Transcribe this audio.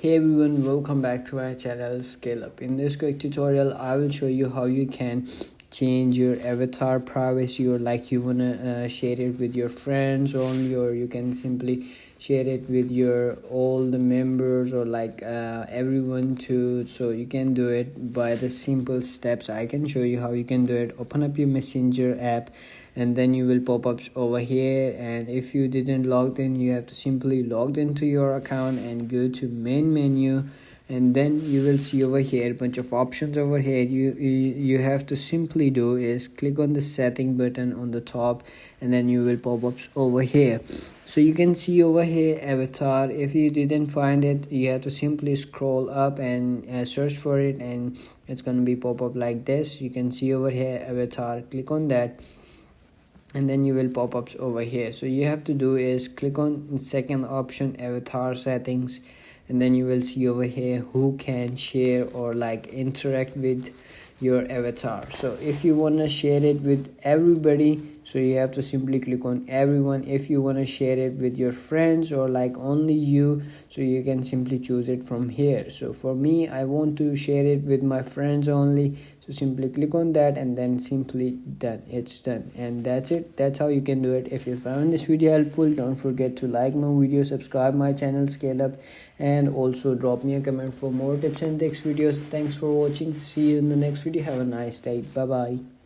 Hey everyone, welcome back to my channel Scale Up. In this quick tutorial I will show you how you can change your avatar privacy, or like you wanna share it with your friends only, or you can simply share it with your all the members, or like everyone too. So you can do it by the simple steps. I can show you how you can do it. Open up your messenger app and then you will pop up over here, and if you didn't log in, you have to simply log into your account and go to main menu, and then you will see over here a bunch of options over here. You have to simply do is click on the setting button on the top, and then you will pop up over here. So you can see over here avatar. If you didn't find it, you have to simply scroll up and search for it, and it's going to be pop up like this. You can see over here avatar, click on that, and then you will pop ups over here. So you have to do is click on second option, avatar settings, and then you will see over here who can share or like interact with your avatar. So if you want to share it with everybody, so you have to simply click on everyone. If you want to share it with your friends or like only you, so you can simply choose it from here. So for me, I want to share it with my friends only, so simply click on that and then simply done. It's done, and that's it. That's how you can do it. If you found this video helpful, don't forget to like my video, subscribe my channel Scale Up, and also drop me a comment for more tips and tricks videos. Thanks for watching. See you in the next video. Have a nice day. Bye bye.